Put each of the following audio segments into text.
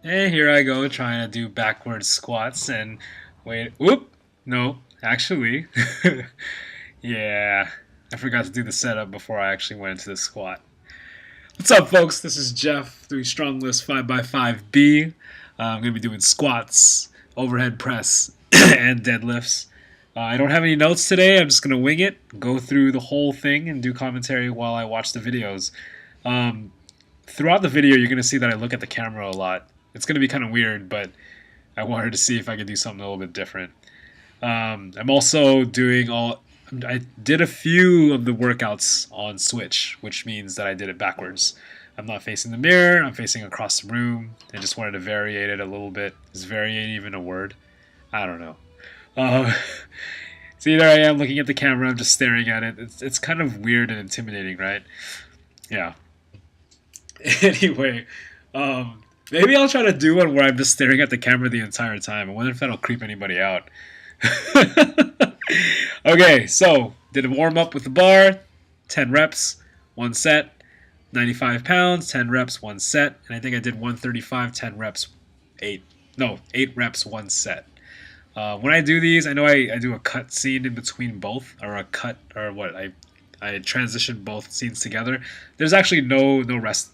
And here I go trying to do backwards squats and wait. Whoop! No, actually, yeah, I forgot to do the setup before I actually went into the squat. What's up, folks? This is Jeff doing StrongLifts 5x5B. I'm going to be doing squats, overhead press, and deadlifts. I don't have any notes today. I'm just going to wing it, go through the whole thing, and do commentary while I watch the videos. Um, Throughout the video, you're going to see that I look at the camera a lot. It's going to be kind of weird, but I wanted to see if I could do something a little bit different. I'm also doing all. I did a few of the workouts on Switch, which means that I did it backwards. I'm not facing the mirror. I'm facing across the room. I just wanted to variate it a little bit. Is variate even a word? I don't know. Uh, so there I am looking at the camera. I'm just staring at it. It's kind of weird and intimidating, right? Yeah. Anyway, maybe I'll try to do one where I'm just staring at the camera the entire time. I wonder if that'll creep anybody out. Okay, so did a warm up with the bar, 10 reps, one set, 95 pounds, 10 reps, one set, and I think I did 135, 10 reps, 8 reps, one set. When I do these, I know I do a cut scene in between both, or a cut, or what, I transition both scenes together. There's actually no rest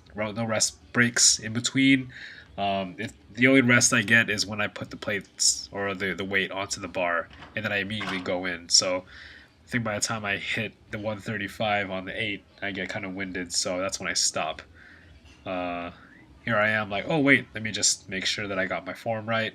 breaks in between. The only rest I get is when I put the plates or the weight onto the bar, and then I immediately go in. So I think by the time I hit the 135 on the 8, I get kind of winded, so that's when I stop. Uh, Here I am like, oh wait, let me just make sure that I got my form right.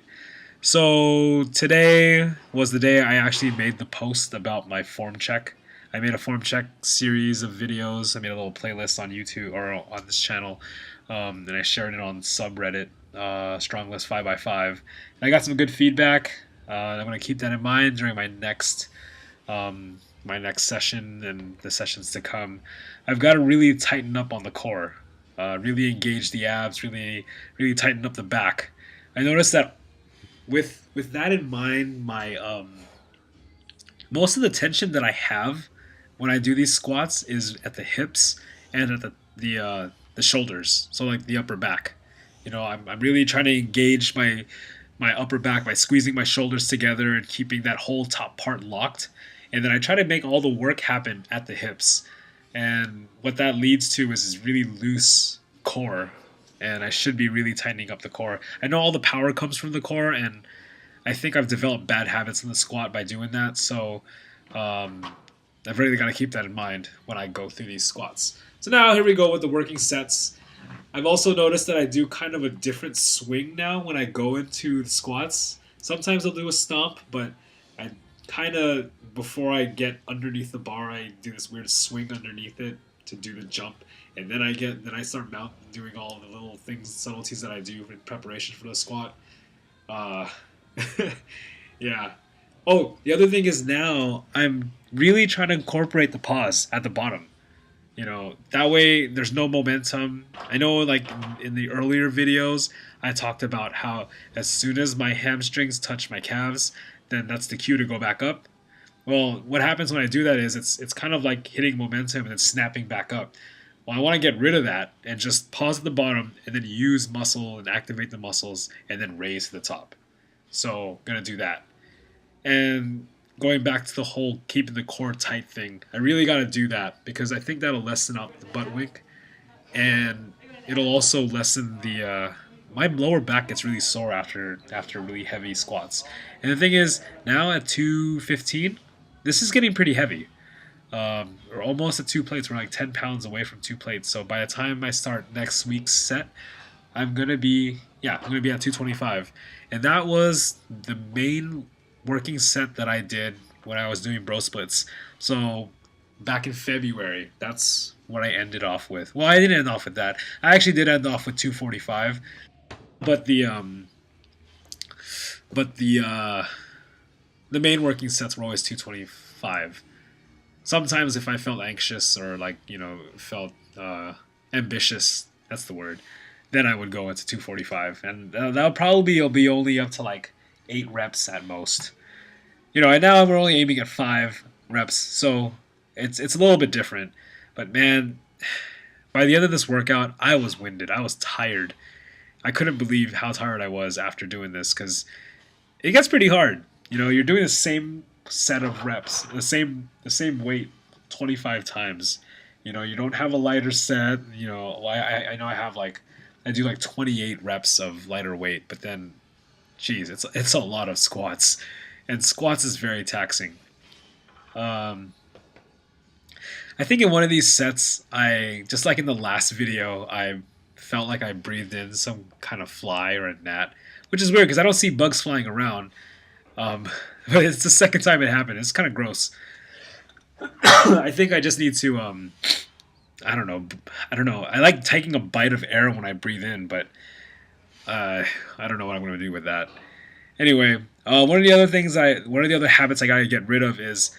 So today was the day I actually made the post about my form check. I made a form check series of videos. I made a little playlist on YouTube or on this channel, and I shared it on subreddit, StrongLifts 5x5. And I got some good feedback. I'm going to keep that in mind during my next session and the sessions to come. I've got to really tighten up on the core, really engage the abs, really tighten up the back. I noticed that with that in mind, my most of the tension that I have when I do these squats is at the hips and at the shoulders. So like the upper back. I'm really trying to engage my upper back by squeezing my shoulders together and keeping that whole top part locked. And then I try to make all the work happen at the hips. And what that leads to is really loose core. And I should be really tightening up the core. I know all the power comes from the core, and I think I've developed bad habits in the squat by doing that. So I've really got to keep that in mind when I go through these squats. So now here we go with the working sets. I've also noticed that I do kind of a different swing now when I go into the squats. Sometimes I'll do a stomp, but I kind of, before I get underneath the bar, I do this weird swing underneath it to do the jump. And then I start doing all the little things, subtleties that I do in preparation for the squat. Uh, yeah. Oh, the other thing is now I'm really trying to incorporate the pause at the bottom. That way there's no momentum. I know, like in the earlier videos, I talked about how as soon as my hamstrings touch my calves, then that's the cue to go back up. Well, what happens when I do that is it's kind of like hitting momentum and then snapping back up. Well, I want to get rid of that and just pause at the bottom and then use muscle and activate the muscles and then raise to the top. So, I'm gonna do that. And going back to the whole keeping the core tight thing, I really got to do that because I think that'll lessen out the butt wink, and it'll also lessen the. My lower back gets really sore after really heavy squats. And the thing is, now at 215, this is getting pretty heavy. We're almost at 2 plates. We're like 10 pounds away from 2 plates. So by the time I start next week's set, I'm gonna be I'm gonna be at 225, and that was the main working set that I did when I was doing bro splits. So back in February, that's what I ended off with. Well, I didn't end off with that. I actually did end off with 245, but the main working sets were always 225. Sometimes if I felt anxious or like felt ambitious, that's the word, then I would go into 245, and that'll probably be only up to like 8 reps at most. And now we're only aiming at 5 reps, so it's a little bit different. But man, by the end of this workout, I was winded. I was tired, I couldn't believe how tired I was after doing this because it gets pretty hard. You know, you're doing the same set of reps, the same weight 25 times. You know, you don't have a lighter set. You know, I know I do like 28 reps of lighter weight, but then, geez, it's a lot of squats, and squats is very taxing. Um, I think in one of these sets, I just like in the last video, I felt like I breathed in some kind of fly or a gnat, which is weird because I don't see bugs flying around. Um, but it's the second time it happened. It's kind of gross. I think I just need to. I don't know. I don't know. I like taking a bite of air when I breathe in, but I don't know what I'm going to do with that. Anyway, one of the other habits I gotta get rid of is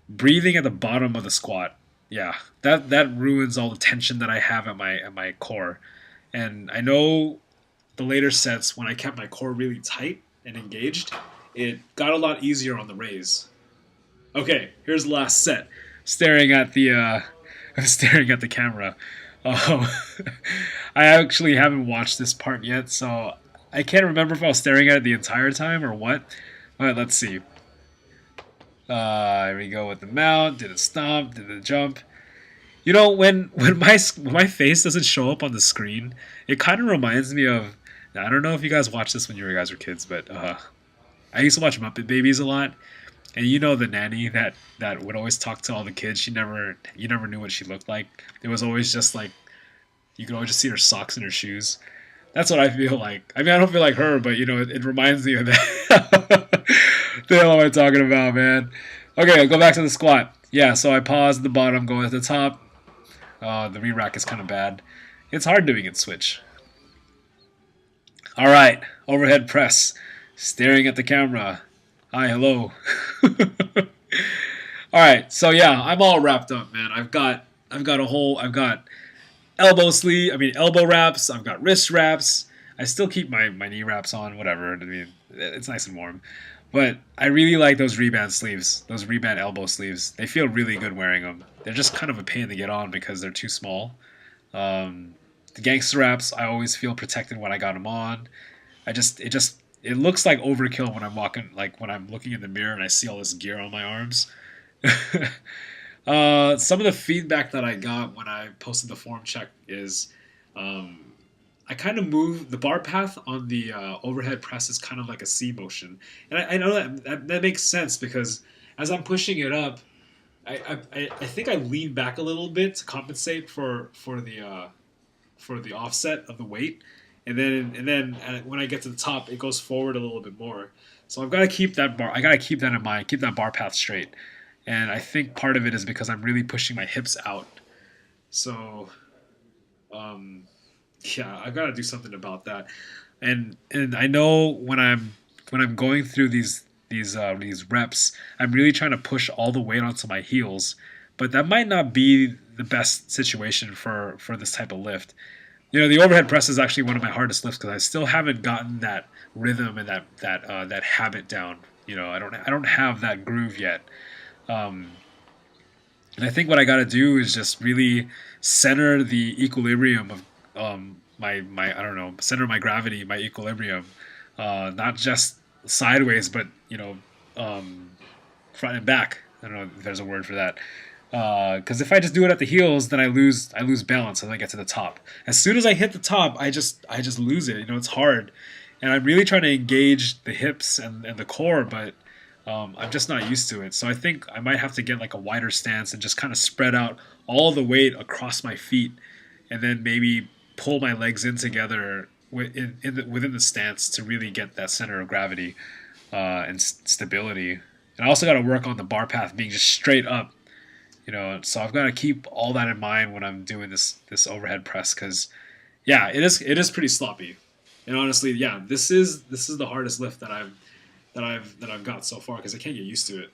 breathing at the bottom of the squat. Yeah, that ruins all the tension that I have at my core. And I know the later sets when I kept my core really tight and engaged, it got a lot easier on the raise. Okay, here's the last set. Staring at the staring at the camera. Um, I actually haven't watched this part yet, so I can't remember if I was staring at it the entire time or what. But let's see. Here we go with the mount. Did it stomp? Did it jump? You know, when my face doesn't show up on the screen, it kind of reminds me of. I don't know if you guys watched this when you guys were kids, but I used to watch Muppet Babies a lot, and you know the nanny that would always talk to all the kids. You never knew what she looked like. It was always just like you could always just see her socks and her shoes. That's what I feel like. I mean, I don't feel like her, but you know, it reminds me of that. The hell am I talking about, man? Okay, I'll go back to the squat. Yeah, so I pause at the bottom, go at the top. The re-rack is kind of bad. It's hard doing it switch. All right, overhead press. Staring at the camera. Hi, hello. All right, so yeah, I'm all wrapped up, man. I've got elbow wraps. I've got wrist wraps. I still keep my knee wraps on, whatever. I mean, it's nice and warm. But I really like those reband sleeves, those reband elbow sleeves. They feel really good wearing them. They're just kind of a pain to get on because they're too small. The gangster wraps, I always feel protected when I got them on. It looks like overkill when I'm walking, like when I'm looking in the mirror and I see all this gear on my arms. Some of the feedback that I got when I posted the form check is um, I kind of move the bar path on the overhead press is kind of like a C motion, and I know that makes sense because as I'm pushing it up, I think I lean back a little bit to compensate for the offset of the weight, and then when I get to the top, it goes forward a little bit more. So I've got to keep that bar. I got to keep that in mind. Keep that bar path straight. And I think part of it is because I'm really pushing my hips out. So, um, yeah, I've got to do something about that. And I know when I'm going through these reps, I'm really trying to push all the weight onto my heels, but that might not be the best situation for this type of lift. You know, the overhead press is actually one of my hardest lifts because I still haven't gotten that rhythm and that habit down. You know, I don't have that groove yet. Um, and I think what I got to do is just really center the equilibrium of my I don't know, center my gravity, my equilibrium, not just sideways, but you know, um, front and back. I don't know if there's a word for that. Because if I just do it at the heels, then I lose balance and I get to the top. As soon as I hit the top, I just lose it. You know, it's hard, and I'm really trying to engage the hips and the core, but I'm just not used to it. So I think I might have to get like a wider stance and just kind of spread out all the weight across my feet, and then maybe pull my legs in together within the stance to really get that center of gravity and stability. And I also got to work on the bar path being just straight up. You know, so I've got to keep all that in mind when I'm doing this overhead press because, yeah, it is pretty sloppy, and honestly, yeah, this is the hardest lift that I've got so far because I can't get used to it.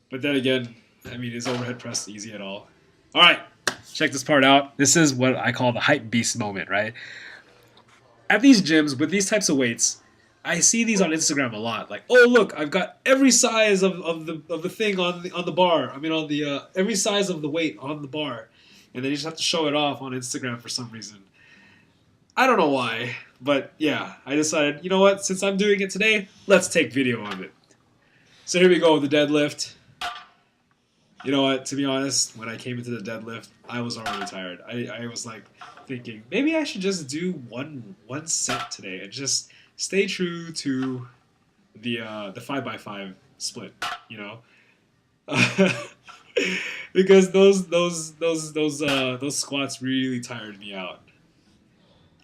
But then again, I mean, is overhead press easy at all? All right, check this part out. This is what I call the hype beast moment, right? At these gyms with these types of weights, I see these on Instagram a lot. Like, oh look, I've got every size of the thing on the bar. I mean, on the every size of the weight on the bar, and they just have to show it off on Instagram for some reason. I don't know why, but yeah, I decided, you know what? Since I'm doing it today, let's take video of it. So here we go with the deadlift. You know what? To be honest, when I came into the deadlift, I was already tired. I was like thinking maybe I should just do one set today and just stay true to the 5x5 split. You know, because those squats really tired me out.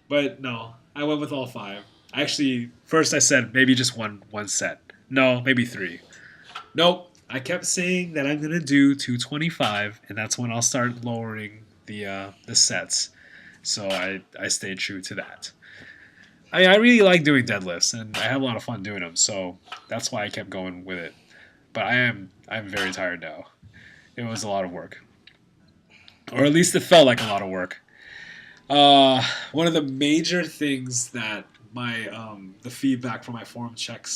But no, I went with all five. Actually, first I said maybe just one set. No, maybe three. Nope. I kept saying that I'm gonna do 225, and that's when I'll start lowering the sets. So I stayed true to that. I really like doing deadlifts, and I have a lot of fun doing them. So that's why I kept going with it. But I'm very tired now. It was a lot of work, or at least it felt like a lot of work. One of the major things that my the feedback from my form check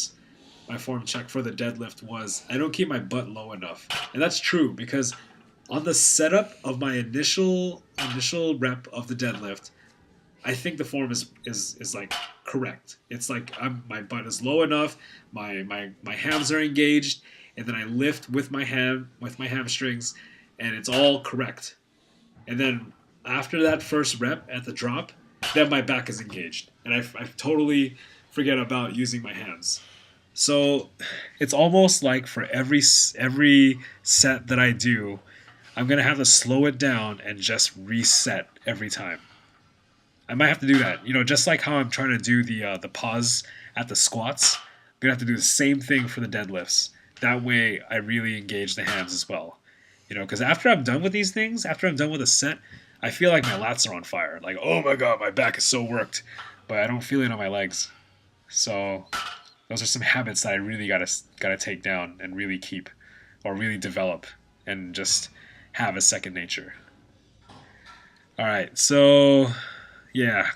for the deadlift was I don't keep my butt low enough, and that's true because on the setup of my initial rep of the deadlift, I think the form is like correct. It's like my butt is low enough, my hams are engaged, and then I lift with my hamstrings, and it's all correct. And then after that first rep at the drop, then my back is engaged, and I totally forget about using my hands. So it's almost like for every set that I do, I'm gonna have to slow it down and just reset every time. I might have to do that. You know, just like how I'm trying to do the pause at the squats, I'm gonna have to do the same thing for the deadlifts. That way, I really engage the hands as well. You know, because after I'm done with these things, after I'm done with a set, I feel like my lats are on fire. Like, oh my god, my back is so worked, but I don't feel it on my legs. So those are some habits that I really gotta take down and really keep, or really develop, and just have a second nature. All right, so yeah,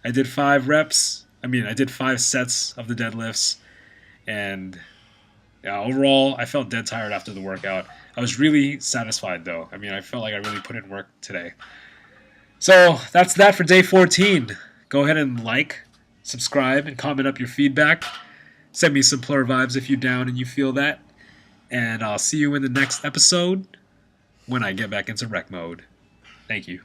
I did 5 reps. I did 5 sets of the deadlifts, and yeah, overall, I felt dead tired after the workout. I was really satisfied though. I felt like I really put in work today. So that's that for day 14. Go ahead and like, subscribe, and comment up your feedback. Send me some plur vibes if you're down and you feel that. And I'll see you in the next episode when I get back into rec mode. Thank you.